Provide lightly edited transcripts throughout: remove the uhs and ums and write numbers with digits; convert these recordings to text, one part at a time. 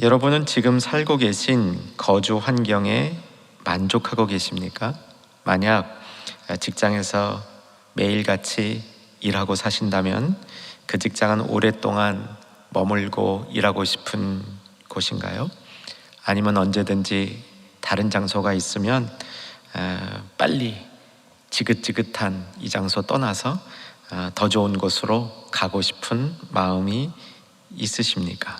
여러분은 지금 살고 계신 거주 환경에 만족하고 계십니까? 만약 직장에서 매일같이 일하고 사신다면 그 직장은 오랫동안 머물고 일하고 싶은 곳인가요? 아니면 언제든지 다른 장소가 있으면 빨리 지긋지긋한 이 장소 떠나서 더 좋은 곳으로 가고 싶은 마음이 있으십니까?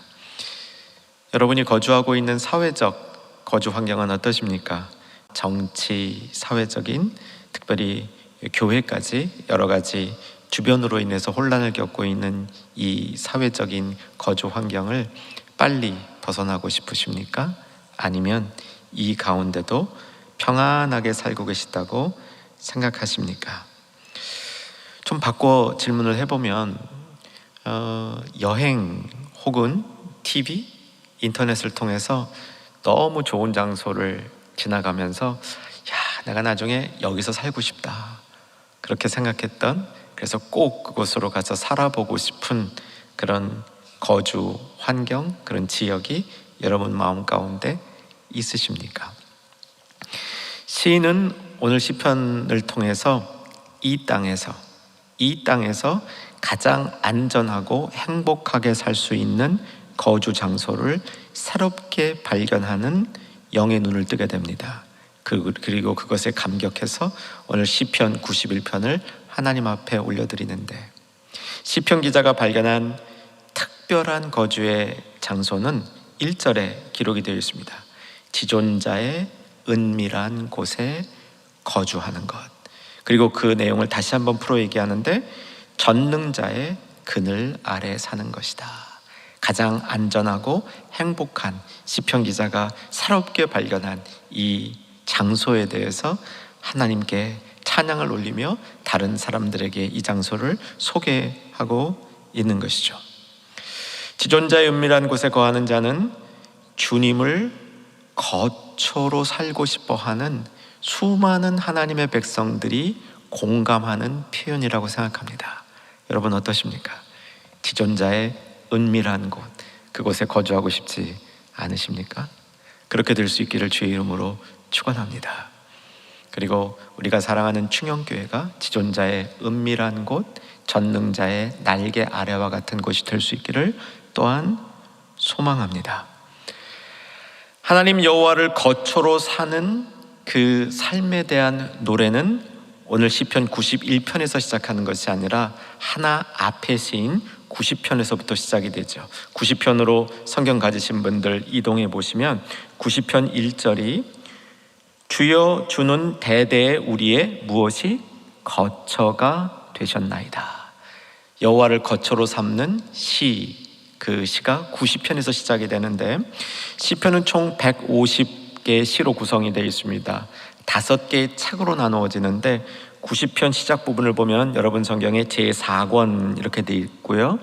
여러분이 거주하고 있는 사회적 거주 환경은 어떠십니까? 정치, 사회적인, 특별히 교회까지 여러 가지 주변으로 인해서 혼란을 겪고 있는 이 사회적인 거주 환경을 빨리 벗어나고 싶으십니까? 아니면 이 가운데도 평안하게 살고 계시다고 생각하십니까? 좀 바꿔 질문을 해보면 여행 혹은 TV, 인터넷을 통해서 너무 좋은 장소를 지나가면서 내가 나중에 여기서 살고 싶다 그렇게 생각했던, 그래서 꼭 그곳으로 가서 살아보고 싶은 그런 거주 환경, 그런 지역이 여러분 마음 가운데 있으십니까? 시인은 오늘 시편을 통해서 이 땅에서 가장 안전하고 행복하게 살 수 있는 거주 장소를 새롭게 발견하는 영의 눈을 뜨게 됩니다. 그리고 그것에 감격해서 오늘 시편 91편을 하나님 앞에 올려드리는데, 시편 기자가 발견한 특별한 거주의 장소는 1절에 기록이 되어 있습니다. 지존자의 은밀한 곳에 거주하는 것. 그리고 그 내용을 다시 한번 풀어 얘기하는데, 전능자의 그늘 아래 사는 것이다. 가장 안전하고 행복한, 시편 기자가 새롭게 발견한 이 장소에 대해서 하나님께 찬양을 올리며 다른 사람들에게 이 장소를 소개하고 있는 것이죠. 지존자의 은밀한 곳에 거하는 자는 주님을 거처로 살고 싶어하는 수많은 하나님의 백성들이 공감하는 표현이라고 생각합니다. 여러분 어떠십니까? 지존자의 은밀한 곳, 그곳에 거주하고 싶지 않으십니까? 그렇게 될 수 있기를 주의 이름으로 축원합니다. 그리고 우리가 사랑하는 충영교회가 지존자의 은밀한 곳, 전능자의 날개 아래와 같은 곳이 될 수 있기를 또한 소망합니다. 하나님 여호와를 거처로 사는 그 삶에 대한 노래는 오늘 시편 91편에서 시작하는 것이 아니라 하나 앞에 시인 90편에서부터 시작이 되죠. 90편으로 성경 가지신 분들 이동해 보시면 90편 1절이 주여 주는 대대의 우리의 무엇이 거처가 되셨나이다. 여호와를 거처로 삼는 시, 그 시가 90편에서 시작이 되는데, 시편은 총 150개의 시로 구성이 되어 있습니다. 5개의 책으로 나누어지는데 90편 시작 부분을 보면 여러분 성경에 제4권 이렇게 되어 있고요.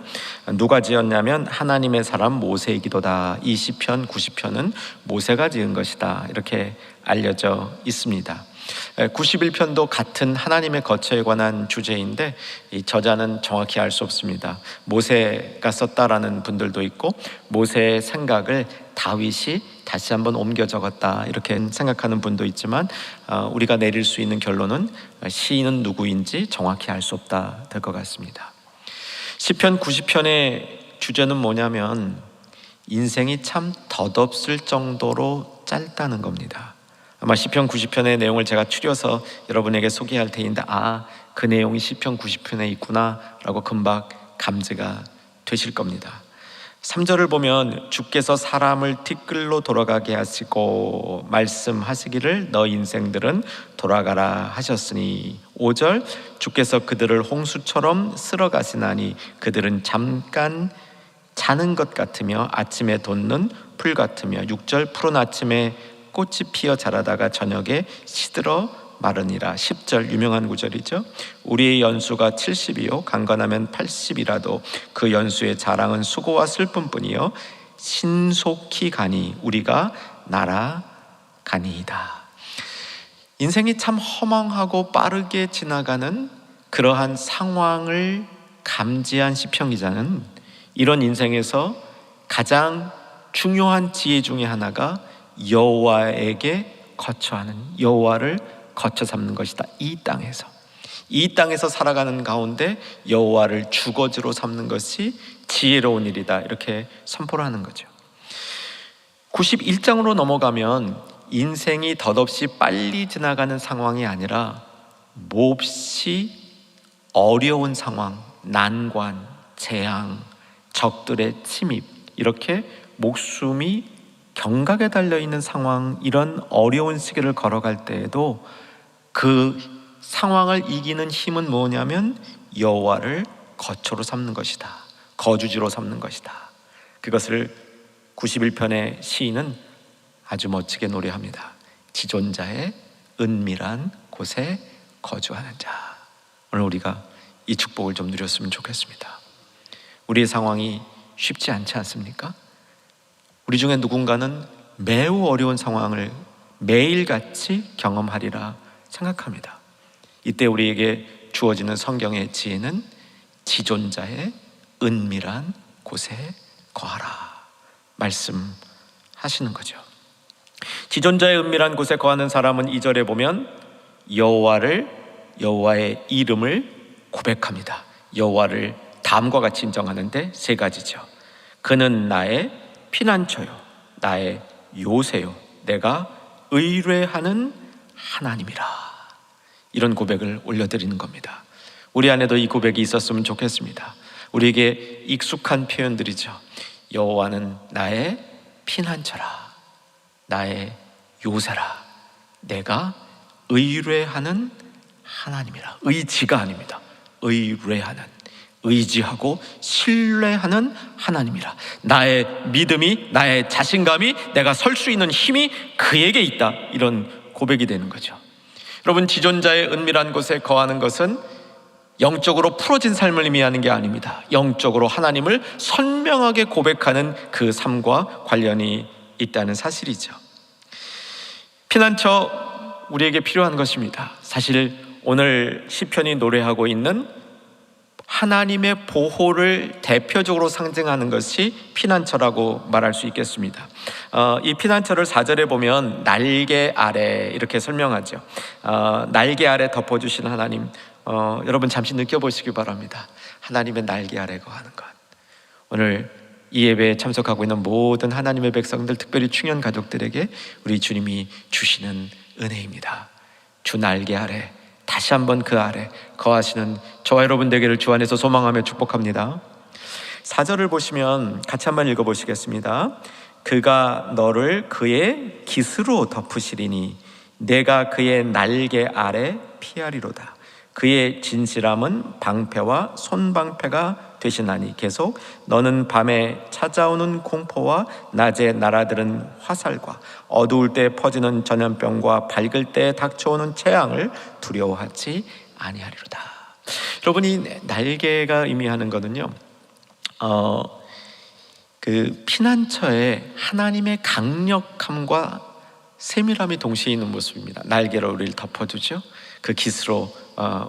누가 지었냐면 하나님의 사람 모세의 기도다. 이 시편 90편은 모세가 지은 것이다 이렇게 알려져 있습니다. 91편도 같은 하나님의 거처에 관한 주제인데 이 저자는 정확히 알 수 없습니다. 모세가 썼다라는 분들도 있고 모세의 생각을 다윗이 다시 한번 옮겨 적었다 이렇게 생각하는 분도 있지만 우리가 내릴 수 있는 결론은 시인은 누구인지 정확히 알 수 없다 될 것 같습니다. 시편 90편의 주제는 뭐냐면 인생이 참 덧없을 정도로 짧다는 겁니다. 아마 시편 90편의 내용을 제가 추려서 여러분에게 소개할 테인데 그 내용이 시편 90편에 있구나 라고 금방 감지가 되실 겁니다. 3절을 보면 주께서 사람을 티끌로 돌아가게 하시고 말씀하시기를 너 인생들은 돌아가라 하셨으니, 5절 주께서 그들을 홍수처럼 쓸어가시나니 그들은 잠깐 자는 것 같으며 아침에 돋는 풀 같으며, 6절 푸른 아침에 꽃이 피어 자라다가 저녁에 시들어 마르니라. 10절 유명한 구절이죠. 우리의 연수가 70이요 강건하면 80이라도 그 연수의 자랑은 수고와 슬픔뿐이요 신속히 가니 우리가 날아가니이다. 인생이 참 허망하고 빠르게 지나가는 그러한 상황을 감지한 시편 기자는 이런 인생에서 가장 중요한 지혜 중에 하나가 여호와에게 거처하는, 여호와를 거처 삼는 것이다. 이 땅에서 살아가는 가운데 여호와를 주거지로 삼는 것이 지혜로운 일이다, 이렇게 선포를 하는 거죠. 91장으로 넘어가면 인생이 덧없이 빨리 지나가는 상황이 아니라 몹시 어려운 상황, 난관, 재앙, 적들의 침입, 이렇게 목숨이 경각에 달려있는 상황, 이런 어려운 시기를 걸어갈 때에도 그 상황을 이기는 힘은 뭐냐면 여호와를 거처로 삼는 것이다, 거주지로 삼는 것이다. 그것을 91편의 시인은 아주 멋지게 노래합니다. 지존자의 은밀한 곳에 거주하는 자. 오늘 우리가 이 축복을 좀 누렸으면 좋겠습니다. 우리의 상황이 쉽지 않지 않습니까? 우리 중에 누군가는 매우 어려운 상황을 매일같이 경험하리라 생각합니다. 이때 우리에게 주어지는 성경의 지혜는 지존자의 은밀한 곳에 거하라 말씀하시는 거죠. 지존자의 은밀한 곳에 거하는 사람은 2절에 보면 여호와의 이름을 고백합니다. 여호와를 다음과 같이 인정하는데 세 가지죠. 그는 나의 피난처요, 나의 요새요, 내가 의뢰하는 하나님이라. 이런 고백을 올려드리는 겁니다. 우리 안에도 이 고백이 있었으면 좋겠습니다. 우리에게 익숙한 표현들이죠. 여호와는 나의 피난처라, 나의 요새라, 내가 의뢰하는 하나님이라. 의지가 아닙니다. 의뢰하는, 의지하고 신뢰하는 하나님이라. 나의 믿음이, 나의 자신감이, 내가 설 수 있는 힘이 그에게 있다, 이런 고백이 되는 거죠. 여러분, 지존자의 은밀한 곳에 거하는 것은 영적으로 풀어진 삶을 의미하는 게 아닙니다. 영적으로 하나님을 선명하게 고백하는 그 삶과 관련이 있다는 사실이죠. 피난처, 우리에게 필요한 것입니다. 사실 오늘 시편이 노래하고 있는 하나님의 보호를 대표적으로 상징하는 것이 피난처라고 말할 수 있겠습니다. 이 피난처를 4절에 보면 날개 아래 이렇게 설명하죠. 날개 아래 덮어주신 하나님, 여러분 잠시 느껴보시기 바랍니다. 하나님의 날개 아래 거하는 것. 오늘 이 예배에 참석하고 있는 모든 하나님의 백성들, 특별히 충현 가족들에게 우리 주님이 주시는 은혜입니다. 주 날개 아래, 다시 한번 그 아래 거하시는 저와 여러분 되기를 주 안에서 소망하며 축복합니다. 4절을 보시면 같이 한번 읽어보시겠습니다. 그가 너를 그의 깃으로 덮으시리니 내가 그의 날개 아래 피하리로다. 그의 진실함은 방패와 손방패가 되시나니, 계속 너는 밤에 찾아오는 공포와 낮에 날아드는 화살과 어두울 때 퍼지는 전염병과 밝을 때 닥쳐오는 재앙을 두려워하지 아니하리로다. 여러분이 날개가 의미하는 것은요, 그 피난처에 하나님의 강력함과 세밀함이 동시에 있는 모습입니다. 날개로 우리를 덮어주죠. 그 깃으로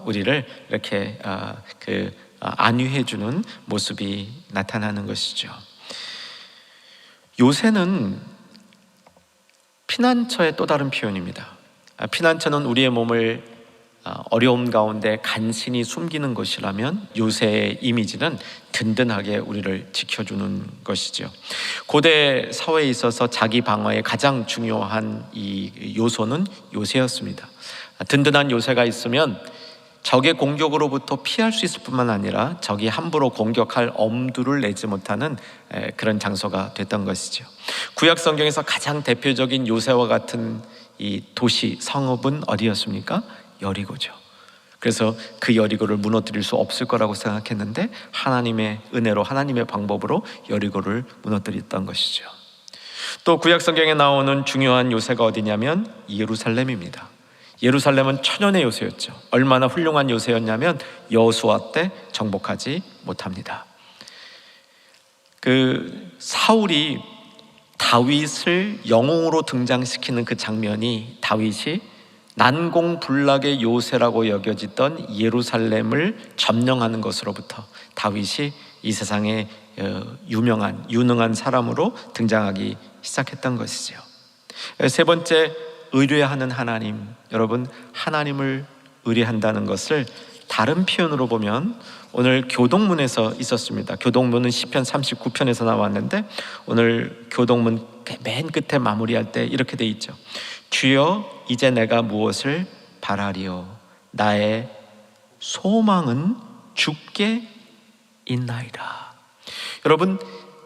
우리를 이렇게 안위해주는 모습이 나타나는 것이죠. 요새는 피난처의 또 다른 표현입니다. 피난처는 우리의 몸을 어려움 가운데 간신히 숨기는 것이라면, 요새의 이미지는 든든하게 우리를 지켜주는 것이죠. 고대 사회에 있어서 자기 방어의 가장 중요한 이 요소는 요새였습니다. 든든한 요새가 있으면 적의 공격으로부터 피할 수 있을 뿐만 아니라 적이 함부로 공격할 엄두를 내지 못하는 그런 장소가 됐던 것이죠. 구약 성경에서 가장 대표적인 요새와 같은 이 도시, 성읍은 어디였습니까? 여리고죠. 그래서 그 여리고를 무너뜨릴 수 없을 거라고 생각했는데 하나님의 은혜로, 하나님의 방법으로 여리고를 무너뜨렸던 것이죠. 또 구약 성경에 나오는 중요한 요새가 어디냐면 예루살렘입니다. 예루살렘은 천연의 요새였죠. 얼마나 훌륭한 요새였냐면 여호수아 때 정복하지 못합니다. 그 사울이 다윗을 영웅으로 등장시키는 그 장면이, 다윗이 난공불락의 요새라고 여겨지던 예루살렘을 점령하는 것으로부터 다윗이 이 세상에 유능한 사람으로 등장하기 시작했던 것이죠. 세 번째, 의뢰하는 하나님. 여러분, 하나님을 의뢰한다는 것을 다른 표현으로 보면 오늘 교동문에서 있었습니다. 교동문은 시편 39편에서 나왔는데 오늘 교동문 맨 끝에 마무리할 때 이렇게 돼 있죠. 주여, 이제 내가 무엇을 바라리요? 나의 소망은 주께 있나이다. 여러분,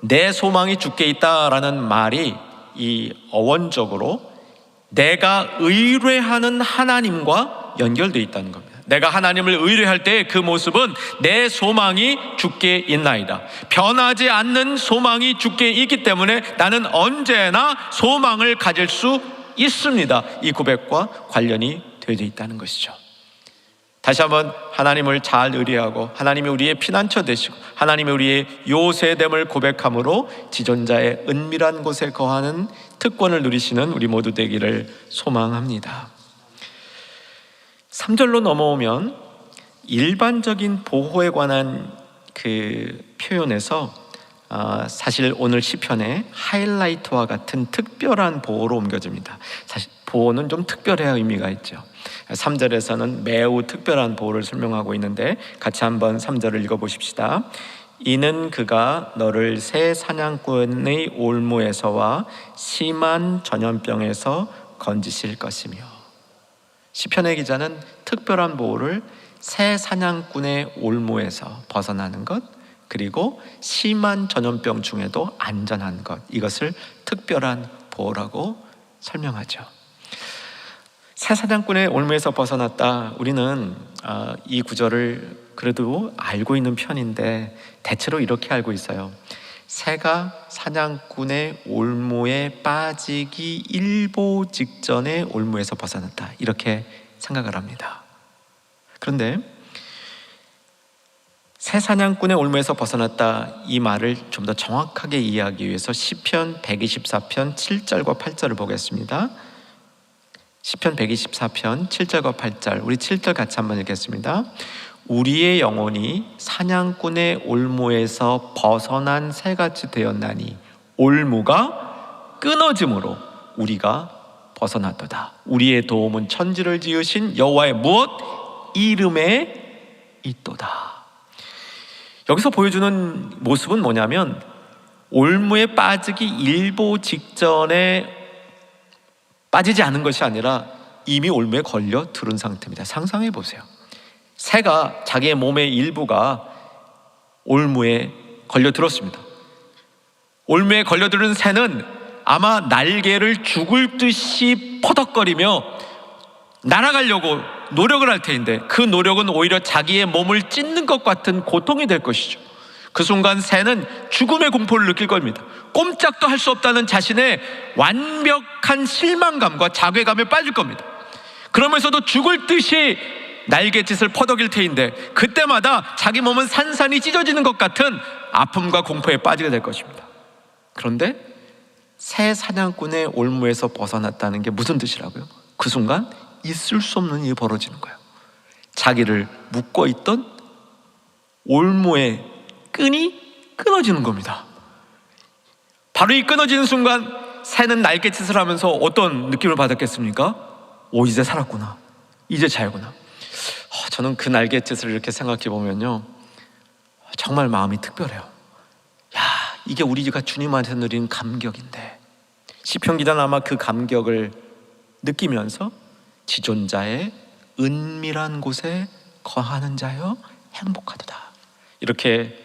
내 소망이 주께 있다라는 말이 이 어원적으로 내가 의뢰하는 하나님과 연결되어 있다는 겁니다. 내가 하나님을 의뢰할 때 그 모습은 내 소망이 주께 있나이다. 변하지 않는 소망이 주께 있기 때문에 나는 언제나 소망을 가질 수 있습니다. 이 고백과 관련이 되어 있다는 것이죠. 다시 한번 하나님을 잘 의뢰하고 하나님이 우리의 피난처 되시고 하나님이 우리의 요새됨을 고백함으로 지존자의 은밀한 곳에 거하는 특권을 누리시는 우리 모두 되기를 소망합니다. 3절로 넘어오면 일반적인 보호에 관한 그 표현에서 사실 오늘 시편의 하이라이트와 같은 특별한 보호로 옮겨집니다. 사실 보호는 좀 특별해야 의미가 있죠. 3절에서는 매우 특별한 보호를 설명하고 있는데 같이 한번 3절을 읽어보십시다. 이는 그가 너를 새 사냥꾼의 올무에서와 심한 전염병에서 건지실 것이며. 시편의 기자는 특별한 보호를 새 사냥꾼의 올무에서 벗어나는 것, 그리고 심한 전염병 중에도 안전한 것, 이것을 특별한 보호라고 설명하죠. 새 사냥꾼의 올무에서 벗어났다. 우리는 이 구절을 그래도 알고 있는 편인데 대체로 이렇게 알고 있어요. 새가 사냥꾼의 올무에 빠지기 일보 직전에 올무에서 벗어났다, 이렇게 생각을 합니다. 그런데 새 사냥꾼의 올무에서 벗어났다, 이 말을 좀 더 정확하게 이해하기 위해서 시편 124편 7절과 8절을 보겠습니다. 시편 124편 7절과 8절, 우리 7절 같이 한번 읽겠습니다. 우리의 영혼이 사냥꾼의 올무에서 벗어난 새같이 되었나니 올무가 끊어짐으로 우리가 벗어났도다. 우리의 도움은 천지를 지으신 여호와의 무엇? 이름에 있도다. 여기서 보여주는 모습은 뭐냐면 올무에 빠지기 일보 직전에 빠지지 않은 것이 아니라 이미 올무에 걸려 들은 상태입니다. 상상해 보세요. 새가 자기의 몸의 일부가 올무에 걸려 들었습니다. 올무에 걸려 들은 새는 아마 날개를 죽을 듯이 퍼덕거리며 날아가려고 노력을 할 테인데 그 노력은 오히려 자기의 몸을 찢는 것 같은 고통이 될 것이죠. 그 순간 새는 죽음의 공포를 느낄 겁니다. 꼼짝도 할 수 없다는 자신의 완벽한 실망감과 자괴감에 빠질 겁니다. 그러면서도 죽을 듯이 날갯짓을 퍼덕일 테인데 그때마다 자기 몸은 산산이 찢어지는 것 같은 아픔과 공포에 빠지게 될 것입니다. 그런데 새 사냥꾼의 올무에서 벗어났다는 게 무슨 뜻이라고요? 그 순간 있을 수 없는 일이 벌어지는 거예요. 자기를 묶어 있던 올무의 끈이 끊어지는 겁니다. 바로 이 끊어지는 순간 새는 날갯짓을 하면서 어떤 느낌을 받았겠습니까? 오, 이제 살았구나, 이제 자유구나. 저는 그 날갯짓을 이렇게 생각해 보면요, 정말 마음이 특별해요. 야, 이게 우리가 주님한테 누린 감격인데, 시편 기자는 아마 그 감격을 느끼면서 지존자의 은밀한 곳에 거하는 자여 행복하도다, 이렇게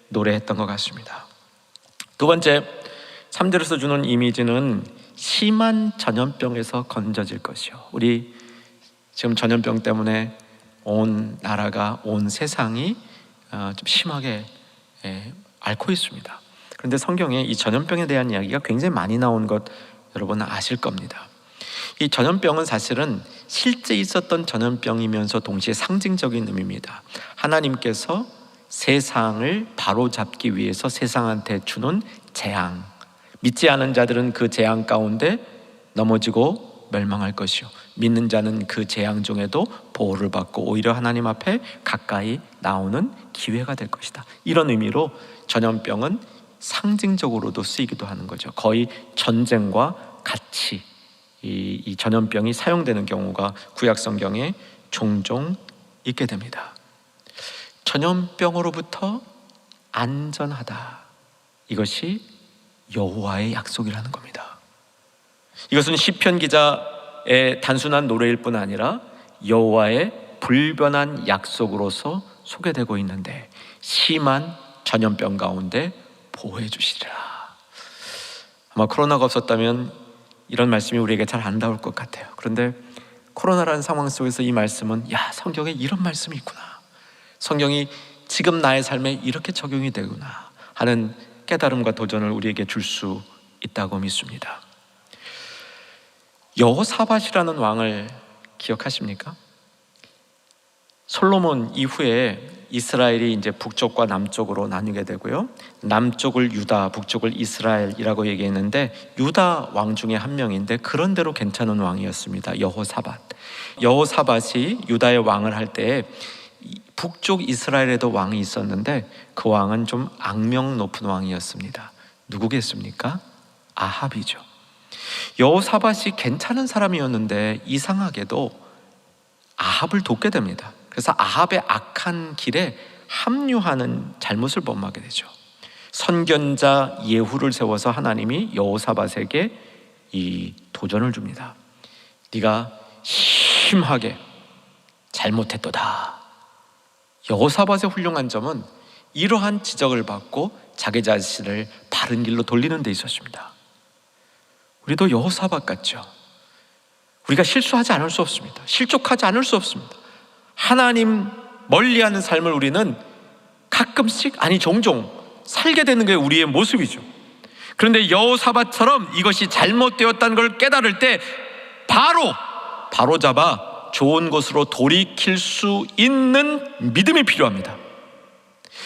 노래했던 것 같습니다. 두 번째, 3절에서 주는 이미지는 심한 전염병에서 건져질 것이요. 우리 지금 전염병 때문에 온 나라가, 온 세상이 좀 심하게 앓고 있습니다. 그런데 성경에 이 전염병에 대한 이야기가 굉장히 많이 나온 것 여러분 아실 겁니다. 이 전염병은 사실은 실제 있었던 전염병이면서 동시에 상징적인 의미입니다. 하나님께서 세상을 바로잡기 위해서 세상한테 주는 재앙, 믿지 않은 자들은 그 재앙 가운데 넘어지고 멸망할 것이요 믿는 자는 그 재앙 중에도 보호를 받고 오히려 하나님 앞에 가까이 나오는 기회가 될 것이다. 이런 의미로 전염병은 상징적으로도 쓰이기도 하는 거죠. 거의 전쟁과 같이 이 전염병이 사용되는 경우가 구약 성경에 종종 있게 됩니다. 전염병으로부터 안전하다. 이것이 여호와의 약속이라는 겁니다. 이것은 시편 기자의 단순한 노래일 뿐 아니라 여호와의 불변한 약속으로서 소개되고 있는데 심한 전염병 가운데 보호해 주시리라. 아마 코로나가 없었다면 이런 말씀이 우리에게 잘 안 닿을 것 같아요. 그런데 코로나라는 상황 속에서 이 말씀은 성경에 이런 말씀이 있구나, 성경이 지금 나의 삶에 이렇게 적용이 되구나 하는 깨달음과 도전을 우리에게 줄 수 있다고 믿습니다. 여호사밧이라는 왕을 기억하십니까? 솔로몬 이후에 이스라엘이 이제 북쪽과 남쪽으로 나뉘게 되고요, 남쪽을 유다, 북쪽을 이스라엘이라고 얘기했는데 유다 왕 중에 한 명인데 그런대로 괜찮은 왕이었습니다. 여호사밧. 여호사밧이 유다의 왕을 할 때 북쪽 이스라엘에도 왕이 있었는데 그 왕은 좀 악명 높은 왕이었습니다. 누구겠습니까? 아합이죠. 여호사밧이 괜찮은 사람이었는데 이상하게도 아합을 돕게 됩니다. 그래서 아합의 악한 길에 합류하는 잘못을 범하게 되죠. 선견자 예후를 세워서 하나님이 여호사밧에게 이 도전을 줍니다. 네가 심하게 잘못했도다. 여호사밧의 훌륭한 점은 이러한 지적을 받고 자기 자신을 바른 길로 돌리는 데 있었습니다. 우리도 여호사밧 같죠. 우리가 실수하지 않을 수 없습니다. 실족하지 않을 수 없습니다. 하나님 멀리하는 삶을 우리는 가끔씩, 아니 종종 살게 되는 게 우리의 모습이죠. 그런데 여호사밧처럼 이것이 잘못되었다는 걸 깨달을 때 바로 잡아 좋은 곳으로 돌이킬 수 있는 믿음이 필요합니다.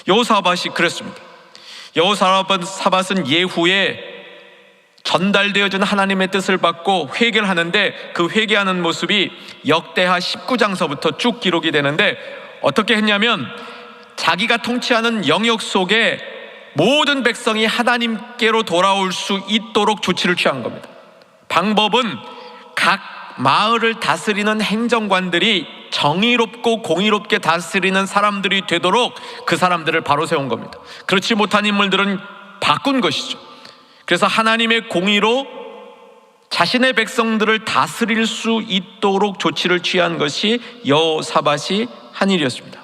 여호사밧이 그랬습니다. 여호사밧은 예후에 전달되어진 하나님의 뜻을 받고 회개를 하는데 그 회개하는 모습이 역대하 19장서부터 쭉 기록이 되는데 어떻게 했냐면 자기가 통치하는 영역 속에 모든 백성이 하나님께로 돌아올 수 있도록 조치를 취한 겁니다. 방법은 각 마을을 다스리는 행정관들이 정의롭고 공의롭게 다스리는 사람들이 되도록 그 사람들을 바로 세운 겁니다. 그렇지 못한 인물들은 바꾼 것이죠. 그래서 하나님의 공의로 자신의 백성들을 다스릴 수 있도록 조치를 취한 것이 여호사밧이 한 일이었습니다.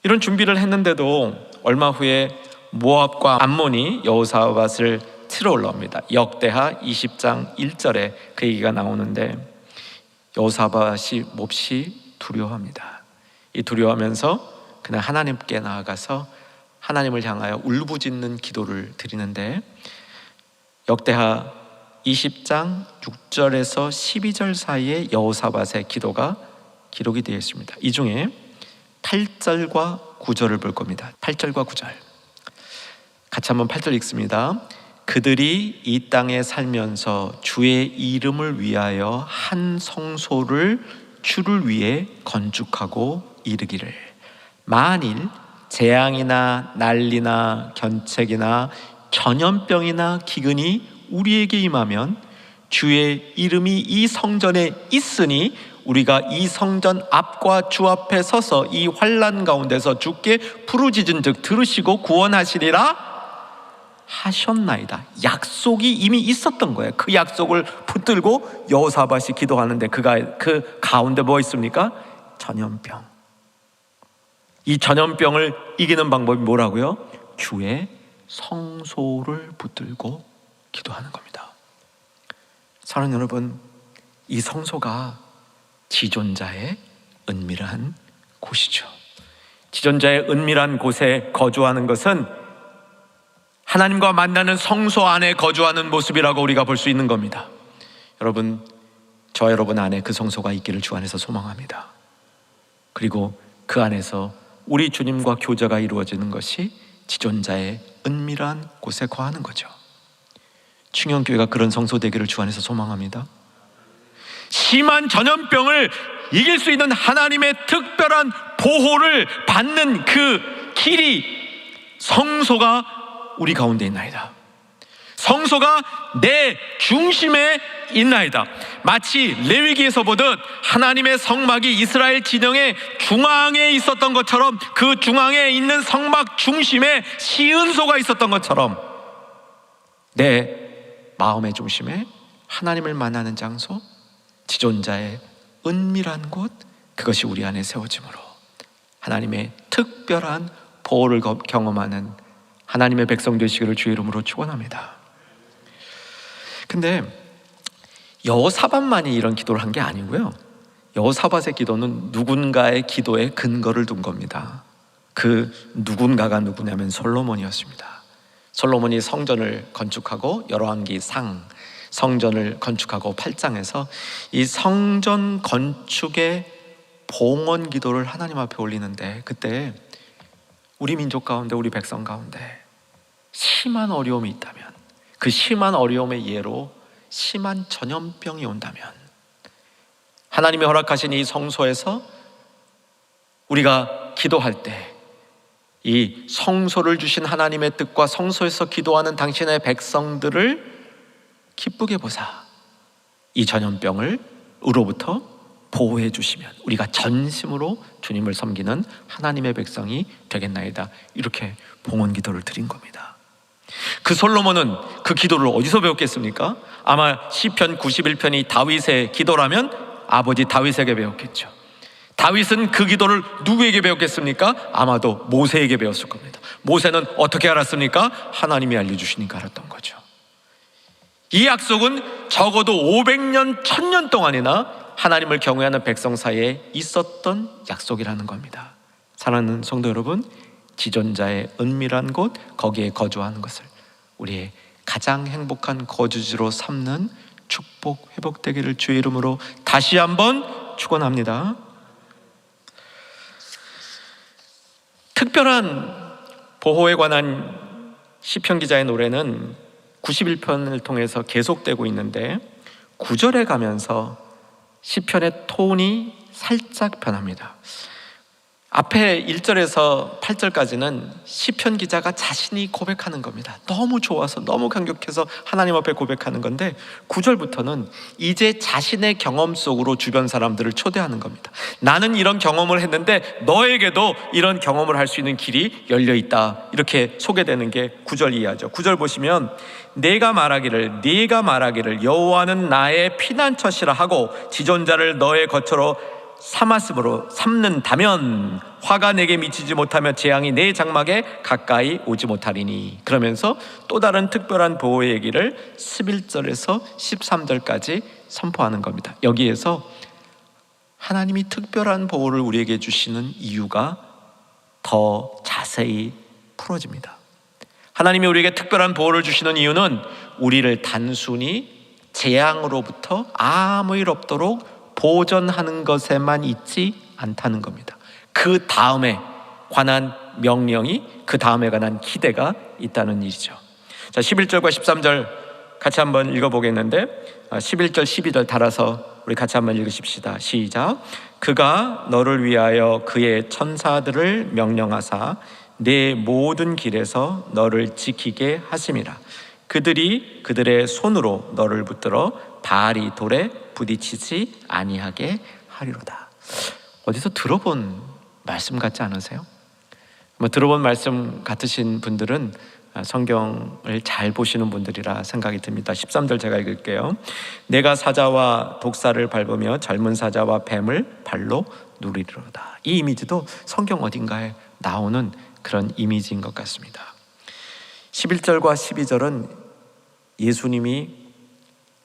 이런 준비를 했는데도 얼마 후에 모압과 암몬이 여호사밧을 치러 올라옵니다. 역대하 20장 1절에 그 얘기가 나오는데 여호사밧이 몹시 두려워합니다. 이 두려워하면서 그냥 하나님께 나아가서 하나님을 향하여 울부짖는 기도를 드리는데 역대하 20장 6절에서 12절 사이에 여호사밧의 기도가 기록이 되어 있습니다. 이 중에 8절과 9절을 볼 겁니다. 8절과 9절 같이 한번 8절 읽습니다. 그들이 이 땅에 살면서 주의 이름을 위하여 한 성소를 주를 위해 건축하고 이르기를 만일 재앙이나 난리나 견책이나 전염병이나 기근이 우리에게 임하면 주의 이름이 이 성전에 있으니 우리가 이 성전 앞과 주 앞에 서서 이 환난 가운데서 주께 부르짖은즉 들으시고 구원하시리라 하셨나이다. 약속이 이미 있었던 거예요. 그 약속을 붙들고 여호사밧이 기도하는데 그 가운데 뭐 있습니까? 전염병. 이 전염병을 이기는 방법이 뭐라고요? 주의 성소를 붙들고 기도하는 겁니다. 사랑하는 여러분, 이 성소가 지존자의 은밀한 곳이죠. 지존자의 은밀한 곳에 거주하는 것은 하나님과 만나는 성소 안에 거주하는 모습이라고 우리가 볼 수 있는 겁니다. 여러분, 저 여러분 안에 그 성소가 있기를 주 안에서 소망합니다. 그리고 그 안에서 우리 주님과 교제가 이루어지는 것이 지존자의 은밀한 곳에 거하는 거죠. 충영교회가 그런 성소 되기를 주 안에서 소망합니다. 심한 전염병을 이길 수 있는 하나님의 특별한 보호를 받는 그 길이 성소가 우리 가운데 있나이다. 성소가 내 중심에 있나이다. 마치 레위기에서 보듯 하나님의 성막이 이스라엘 진영의 중앙에 있었던 것처럼, 그 중앙에 있는 성막 중심에 시은소가 있었던 것처럼 내 마음의 중심에 하나님을 만나는 장소, 지존자의 은밀한 곳, 그것이 우리 안에 세워짐으로 하나님의 특별한 보호를 경험하는 하나님의 백성 되시기를 주의 이름으로 축원합니다. 근데 여호사밧만이 이런 기도를 한 게 아니고요, 여호사밧의 기도는 누군가의 기도에 근거를 둔 겁니다. 그 누군가가 누구냐면 솔로몬이었습니다. 솔로몬이 성전을 건축하고 열왕기상 성전을 건축하고 8장에서 이 성전 건축의 봉헌 기도를 하나님 앞에 올리는데, 그때 우리 민족 가운데, 우리 백성 가운데 심한 어려움이 있다면, 그 심한 어려움의 예로 심한 전염병이 온다면, 하나님이 허락하신 이 성소에서 우리가 기도할 때 이 성소를 주신 하나님의 뜻과 성소에서 기도하는 당신의 백성들을 기쁘게 보사 이 전염병을 으로부터 보호해 주시면 우리가 전심으로 주님을 섬기는 하나님의 백성이 되겠나이다. 이렇게 봉헌 기도를 드린 겁니다. 그 솔로몬은 그 기도를 어디서 배웠겠습니까? 아마 시편 91편이 다윗의 기도라면 아버지 다윗에게 배웠겠죠. 다윗은 그 기도를 누구에게 배웠겠습니까? 아마도 모세에게 배웠을 겁니다. 모세는 어떻게 알았습니까? 하나님이 알려주시니까 알았던 거죠. 이 약속은 적어도 500년, 1000년 동안이나 하나님을 경외하는 백성 사이에 있었던 약속이라는 겁니다. 사랑하는 성도 여러분, 지존자의 은밀한 곳, 거기에 거주하는 것을 우리의 가장 행복한 거주지로 삼는 축복 회복되기를 주의 이름으로 다시 한번 축원합니다. 특별한 보호에 관한 시편 기자의 노래는 91편을 통해서 계속되고 있는데, 9절에 가면서 시편의 톤이 살짝 변합니다. 앞에 1절에서 8절까지는 시편 기자가 자신이 고백하는 겁니다. 너무 좋아서, 너무 감격해서 하나님 앞에 고백하는 건데, 9절부터는 이제 자신의 경험 속으로 주변 사람들을 초대하는 겁니다. 나는 이런 경험을 했는데 너에게도 이런 경험을 할 수 있는 길이 열려있다, 이렇게 소개되는 게 9절 이하죠. 9절 보시면 네가 말하기를 여호와는 나의 피난처시라 하고 지존자를 너의 거처로 삼는다면 화가 내게 미치지 못하며 재앙이 내 장막에 가까이 오지 못하리니. 그러면서 또 다른 특별한 보호의 얘기를 11절에서 13절까지 선포하는 겁니다. 여기에서 하나님이 특별한 보호를 우리에게 주시는 이유가 더 자세히 풀어집니다. 하나님이 우리에게 특별한 보호를 주시는 이유는 우리를 단순히 재앙으로부터 아무 일 없도록 보전하는 것에만 있지 않다는 겁니다. 그 다음에 관한 명령이, 그 다음에 관한 기대가 있다는 일이죠. 자, 11절과 13절 같이 한번 읽어보겠는데, 11절 12절 달아서 우리 같이 한번 읽으십시다. 시작. 그가 너를 위하여 그의 천사들을 명령하사 내 모든 길에서 너를 지키게 하심이라. 그들이 그들의 손으로 너를 붙들어 발이 돌에 부딪히지 아니하게 하리로다. 어디서 들어본 말씀 같지 않으세요? 들어본 말씀 같으신 분들은 성경을 잘 보시는 분들이라 생각이 듭니다. 13절 제가 읽을게요. 내가 사자와 독사를 밟으며 젊은 사자와 뱀을 발로 누리리로다. 이 이미지도 성경 어딘가에 나오는 그런 이미지인 것 같습니다. 11절과 12절은 예수님이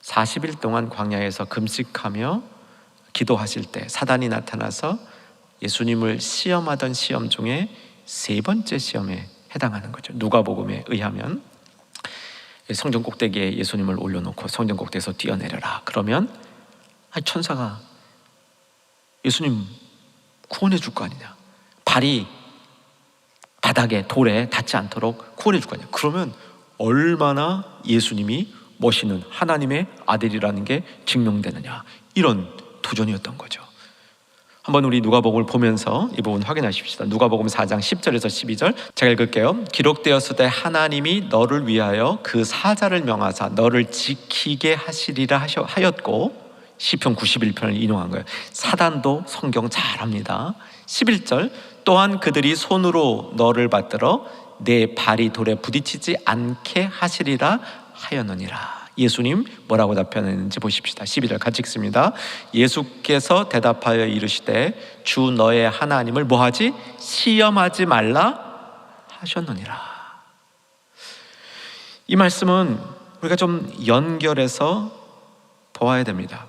40일 동안 광야에서 금식하며 기도하실 때 사단이 나타나서 예수님을 시험하던 시험 중에 세 번째 시험에 해당하는 거죠. 누가복음에 의하면 성전 꼭대기에 예수님을 올려놓고 성전 꼭대기에서 뛰어내려라. 그러면 천사가 예수님 구원해 줄 거 아니냐, 발이 바닥에 돌에 닿지 않도록 구원해 줄 거 아니냐. 그러면 얼마나 예수님이 멋있는 하나님의 아들이라는 게 증명되느냐. 이런 도전이었던 거죠. 한번 우리 누가복음을 보면서 이 부분 확인하십시다. 누가복음 4장 10절에서 12절 제가 읽을게요. 기록되었을 때 하나님이 너를 위하여 그 사자를 명하사 너를 지키게 하시리라 하였고, 시편 91편을 인용한 거예요. 사단도 성경 잘합니다. 11절 또한 그들이 손으로 너를 받들어 내 발이 돌에 부딪히지 않게 하시리라 하였느니라. 예수님 뭐라고 답변했는지 보십시다. 12절 같이 읽습니다. 예수께서 대답하여 이르시되 주 너의 하나님을 뭐하지? 시험하지 말라 하셨느니라. 이 말씀은 우리가 좀 연결해서 보아야 됩니다.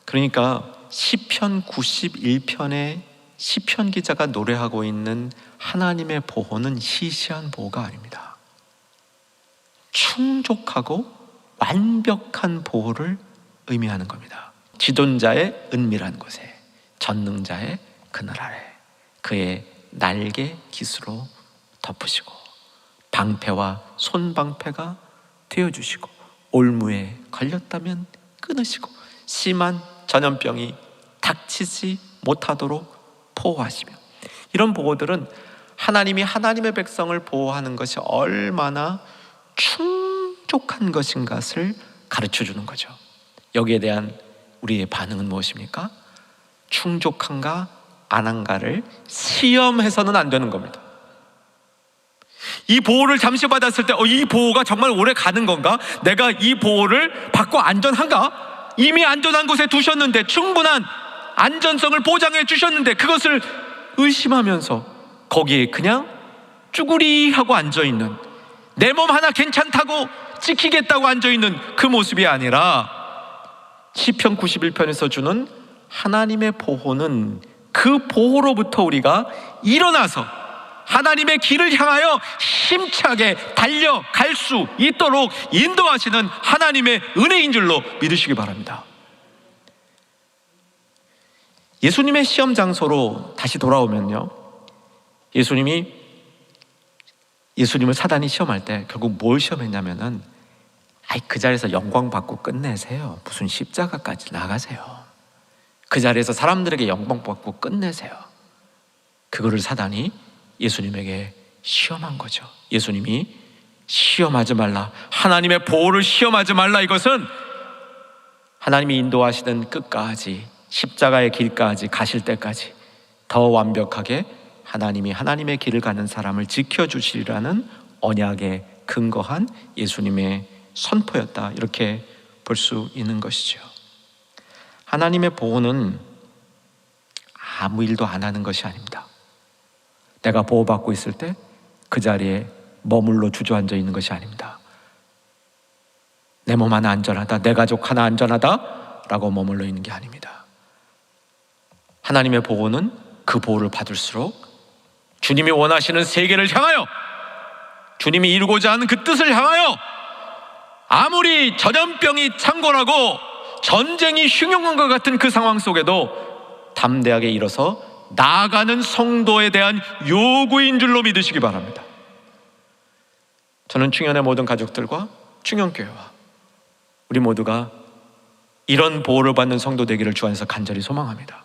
그러니까 시편 91편의 시편 기자가 노래하고 있는 하나님의 보호는 시시한 보호가 아닙니다. 충족하고 완벽한 보호를 의미하는 겁니다. 지존자의 은밀한 곳에, 전능자의 그늘 아래 그의 날개 깃으로 덮으시고 방패와 손방패가 되어주시고 올무에 걸렸다면 끊으시고 심한 전염병이 닥치지 못하도록 보호하시며, 이런 보호들은 하나님이 하나님의 백성을 보호하는 것이 얼마나 충족한 것인 것을 가르쳐주는 거죠. 여기에 대한 우리의 반응은 무엇입니까? 충족한가 안 한가를 시험해서는 안 되는 겁니다. 이 보호를 잠시 받았을 때 이 보호가 정말 오래 가는 건가? 내가 이 보호를 받고 안전한가? 이미 안전한 곳에 두셨는데, 충분한 안전성을 보장해 주셨는데 그것을 의심하면서 거기에 그냥 쭈구리하고 앉아있는, 내 몸 하나 괜찮다고 지키겠다고 앉아있는 그 모습이 아니라, 시편 91편에서 주는 하나님의 보호는 그 보호로부터 우리가 일어나서 하나님의 길을 향하여 힘차게 달려갈 수 있도록 인도하시는 하나님의 은혜인 줄로 믿으시기 바랍니다. 예수님의 시험 장소로 다시 돌아오면요, 예수님을 사단이 시험할 때 결국 뭘 시험했냐면은, 그 자리에서 영광 받고 끝내세요. 무슨 십자가까지 나가세요. 그 자리에서 사람들에게 영광 받고 끝내세요. 그거를 사단이 예수님에게 시험한 거죠. 예수님이 시험하지 말라, 하나님의 보호를 시험하지 말라, 이것은 하나님이 인도하시는 끝까지, 십자가의 길까지 가실 때까지 더 완벽하게 하나님이 하나님의 길을 가는 사람을 지켜주시리라는 언약에 근거한 예수님의 선포였다, 이렇게 볼 수 있는 것이죠. 하나님의 보호는 아무 일도 안 하는 것이 아닙니다. 내가 보호받고 있을 때 그 자리에 머물러 주저앉아 있는 것이 아닙니다. 내 몸 하나 안전하다, 내 가족 하나 안전하다 라고 머물러 있는 게 아닙니다. 하나님의 보호는 그 보호를 받을수록 주님이 원하시는 세계를 향하여, 주님이 이루고자 하는 그 뜻을 향하여, 아무리 전염병이 창궐하고 전쟁이 흉흉한 것 같은 그 상황 속에도 담대하게 일어서 나아가는 성도에 대한 요구인 줄로 믿으시기 바랍니다. 저는 충현의 모든 가족들과 충현교회와 우리 모두가 이런 보호를 받는 성도 되기를 주 안에서 간절히 소망합니다.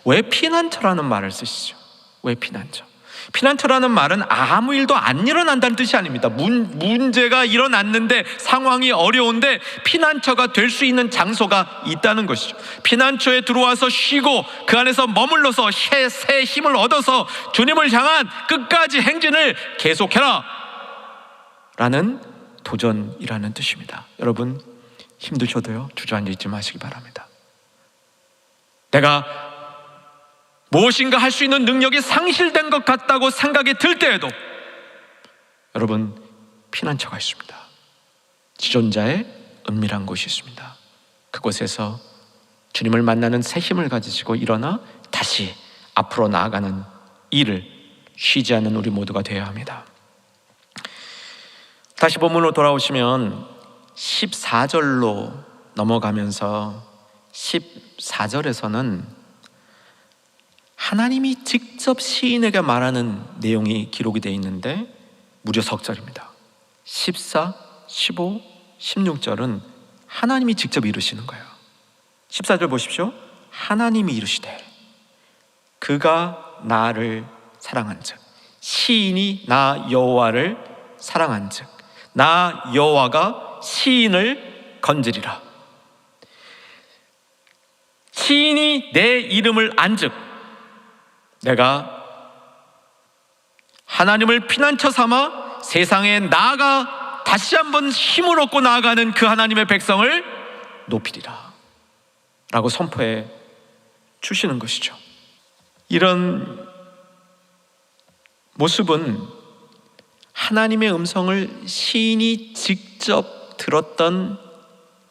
왜 피난처라는 말을 쓰시죠? 왜 피난처? 피난처라는 말은 아무 일도 안 일어난다는 뜻이 아닙니다. 문제가 일어났는데, 상황이 어려운데 피난처가 될 수 있는 장소가 있다는 것이죠. 피난처에 들어와서 쉬고 그 안에서 머물러서 새 힘을 얻어서 주님을 향한 끝까지 행진을 계속해라 라는 도전이라는 뜻입니다. 여러분, 힘드셔도요, 주저앉아 있지 마시기 바랍니다. 내가 무엇인가 할 수 있는 능력이 상실된 것 같다고 생각이 들 때에도 여러분, 피난처가 있습니다. 지존자의 은밀한 곳이 있습니다. 그곳에서 주님을 만나는 새 힘을 가지시고 일어나 다시 앞으로 나아가는 일을 쉬지 않는 우리 모두가 되어야 합니다. 다시 본문으로 돌아오시면 14절로 넘어가면서 14절에서는 하나님이 직접 시인에게 말하는 내용이 기록이 되어 있는데 무려 석 절입니다. 14, 15, 16절은 하나님이 직접 이루시는 거예요. 14절 보십시오. 하나님이 이르시되 그가 나를 사랑한즉 시인이 나 여호와를 사랑한즉 나 여호와가 시인을 건지리라. 시인이 내 이름을 안즉 내가 하나님을 피난처 삼아 세상에 나아가 다시 한번 힘을 얻고 나아가는 그 하나님의 백성을 높이리라 라고 선포해 주시는 것이죠. 이런 모습은 하나님의 음성을 시인이 직접 들었던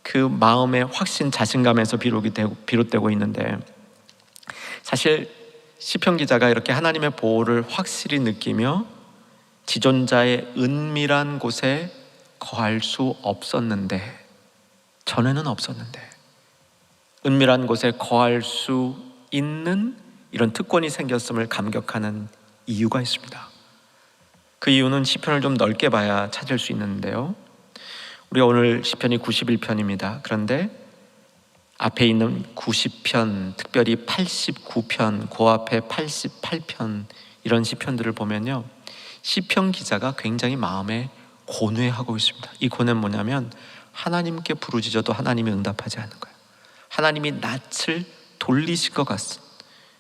그 마음의 확신, 자신감에서 비롯되고 있는데, 사실 시편 기자가 이렇게 하나님의 보호를 확실히 느끼며 지존자의 은밀한 곳에 거할 수 없었는데, 전에는 없었는데 은밀한 곳에 거할 수 있는 이런 특권이 생겼음을 감격하는 이유가 있습니다. 그 이유는 시편을 좀 넓게 봐야 찾을 수 있는데요, 우리가 오늘 시편이 91편입니다. 그런데 앞에 있는 90편, 특별히 89편, 그 앞에 88편, 이런 시편들을 보면요, 시편 기자가 굉장히 마음에 고뇌하고 있습니다. 이 고뇌는 뭐냐면 하나님께 부르짖어도 하나님이 응답하지 않는 거예요. 하나님이 낯을 돌리신 것 같습니다.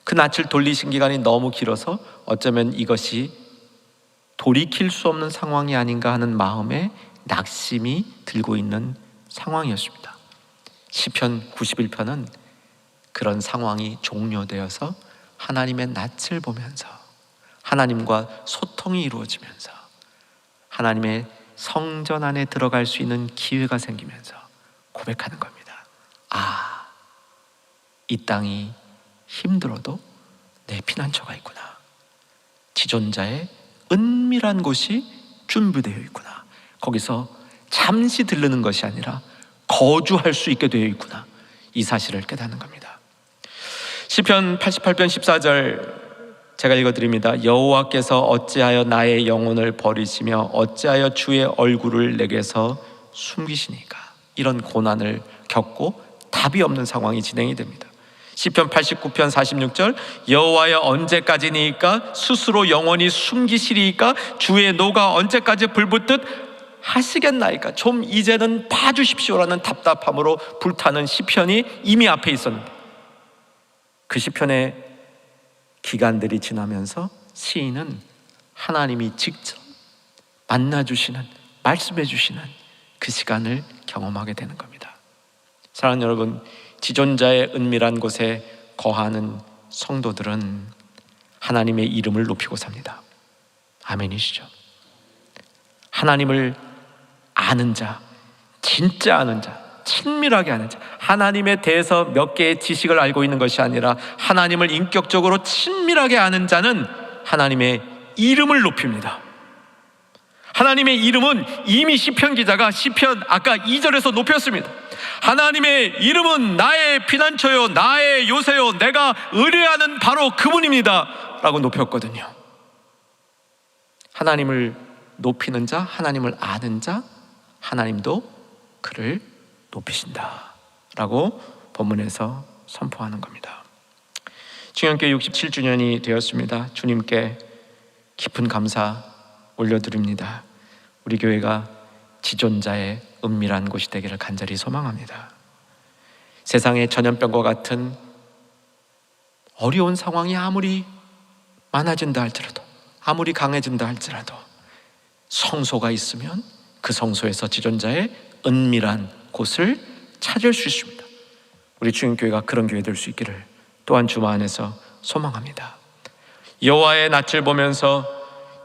그 낯을 돌리신 기간이 너무 길어서 어쩌면 이것이 돌이킬 수 없는 상황이 아닌가 하는 마음에 낙심이 들고 있는 상황이었습니다. 시편 91편은 그런 상황이 종료되어서 하나님의 낯을 보면서 하나님과 소통이 이루어지면서 하나님의 성전 안에 들어갈 수 있는 기회가 생기면서 고백하는 겁니다. 아, 이 땅이 힘들어도 내 피난처가 있구나. 지존자의 은밀한 곳이 준비되어 있구나. 거기서 잠시 들르는 것이 아니라 거주할 수 있게 되어 있구나. 이 사실을 깨닫는 겁니다. 시편 88편 14절 제가 읽어드립니다. 여호와께서 어찌하여 나의 영혼을 버리시며 어찌하여 주의 얼굴을 내게서 숨기시니까. 이런 고난을 겪고 답이 없는 상황이 진행이 됩니다. 시편 89편 46절 여호와여 언제까지니까 스스로 영원히 숨기시리이까 주의 노가 언제까지 불붙듯 하시겠나이까. 좀 이제는 봐주십시오라는 답답함으로 불타는 시편이 이미 앞에 있었는데, 그 시편의 기간들이 지나면서 시인은 하나님이 직접 만나주시는, 말씀해주시는 그 시간을 경험하게 되는 겁니다. 사랑하는 여러분, 지존자의 은밀한 곳에 거하는 성도들은 하나님의 이름을 높이고 삽니다. 아멘이시죠? 하나님을 아는 자, 진짜 아는 자, 친밀하게 아는 자, 하나님에 대해서 몇 개의 지식을 알고 있는 것이 아니라 하나님을 인격적으로 친밀하게 아는 자는 하나님의 이름을 높입니다. 하나님의 이름은 이미 시편 기자가 시편 아까 2절에서 높였습니다. 하나님의 이름은 나의 피난처요, 나의 요새요, 내가 의뢰하는 바로 그분입니다 라고 높였거든요. 하나님을 높이는 자, 하나님을 아는 자, 하나님도 그를 높이신다 라고 본문에서 선포하는 겁니다. 충영교회 67주년이 되었습니다. 주님께 깊은 감사 올려드립니다. 우리 교회가 지존자의 은밀한 곳이 되기를 간절히 소망합니다. 세상의 전염병과 같은 어려운 상황이 아무리 많아진다 할지라도, 아무리 강해진다 할지라도 성소가 있으면 그 성소에서 지존자의 은밀한 곳을 찾을 수 있습니다. 우리 주님교회가 그런 교회 될 수 있기를 또한 주마 안에서 소망합니다. 여호와의 낯을 보면서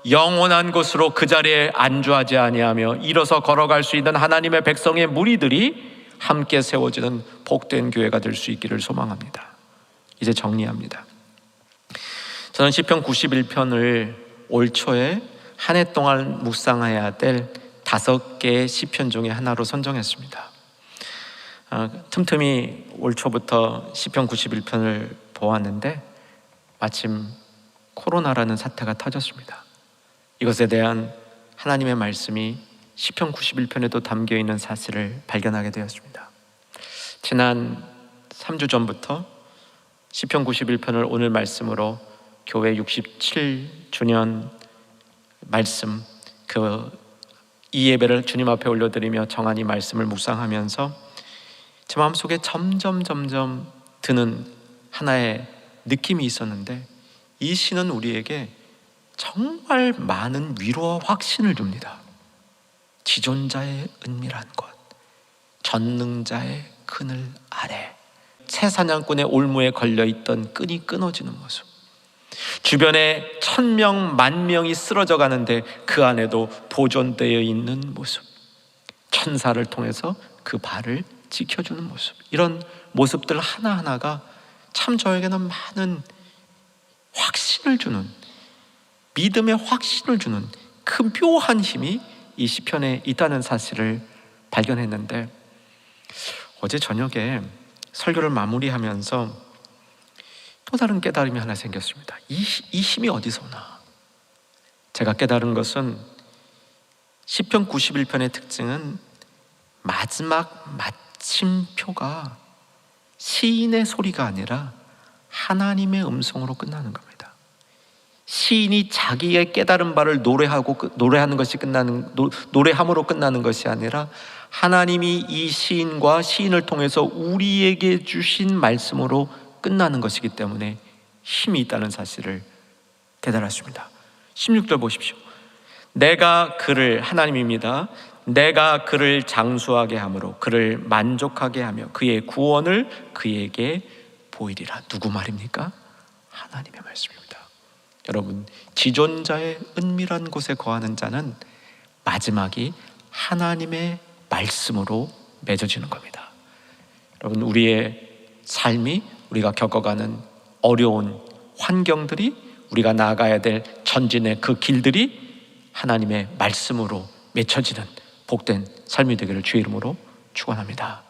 영원한 곳으로 그 자리에 안주하지 아니하며 일어서 걸어갈 수 있는 하나님의 백성의 무리들이 함께 세워지는 복된 교회가 될 수 있기를 소망합니다. 이제 정리합니다. 저는 시편 91편을 올 초에 한 해 동안 묵상해야 될 5개의 시편 중에 하나로 선정했습니다. 틈틈이 올 초부터 시편 91편을 보았는데 마침 코로나라는 사태가 터졌습니다. 이것에 대한 하나님의 말씀이 시편 91편에도 담겨있는 사실을 발견하게 되었습니다. 지난 3주 전부터 시편 91편을 오늘 말씀으로 교회 67주년 말씀 이 예배를 주님 앞에 올려드리며 정한이 말씀을 묵상하면서 제 마음속에 점점 드는 하나의 느낌이 있었는데, 이 시는 우리에게 정말 많은 위로와 확신을 줍니다. 지존자의 은밀한 곳, 전능자의 그늘 아래, 새사냥꾼의 올무에 걸려있던 끈이 끊어지는 모습, 주변에 1000명, 10,000명이 쓰러져 가는데 그 안에도 보존되어 있는 모습, 천사를 통해서 그 발을 지켜주는 모습, 이런 모습들 하나하나가 참 저에게는 많은 확신을 주는, 믿음의 확신을 주는 그 묘한 힘이 이 시편에 있다는 사실을 발견했는데, 어제 저녁에 설교를 마무리하면서 또 다른 깨달음이 하나 생겼습니다. 이 힘이 어디서 오나? 제가 깨달은 것은 시편 91편의 특징은 마지막 마침표가 시인의 소리가 아니라 하나님의 음성으로 끝나는 겁니다. 시인이 자기의 깨달은 바를 노래하는 것이 노래함으로 끝나는 것이 아니라 하나님이 이 시인과 시인을 통해서 우리에게 주신 말씀으로 끝나는 것이기 때문에 힘이 있다는 사실을 깨달았습니다. 16절 보십시오. 내가 그를, 하나님입니다, 내가 그를 장수하게 함으로 그를 만족하게 하며 그의 구원을 그에게 보이리라. 누구 말입니까? 하나님의 말씀입니다. 여러분, 지존자의 은밀한 곳에 거하는 자는 마지막이 하나님의 말씀으로 맺어지는 겁니다. 여러분, 우리의 삶이, 우리가 겪어가는 어려운 환경들이, 우리가 나아가야 될 전진의 그 길들이 하나님의 말씀으로 맺혀지는 복된 삶이 되기를 주의 이름으로 축원합니다.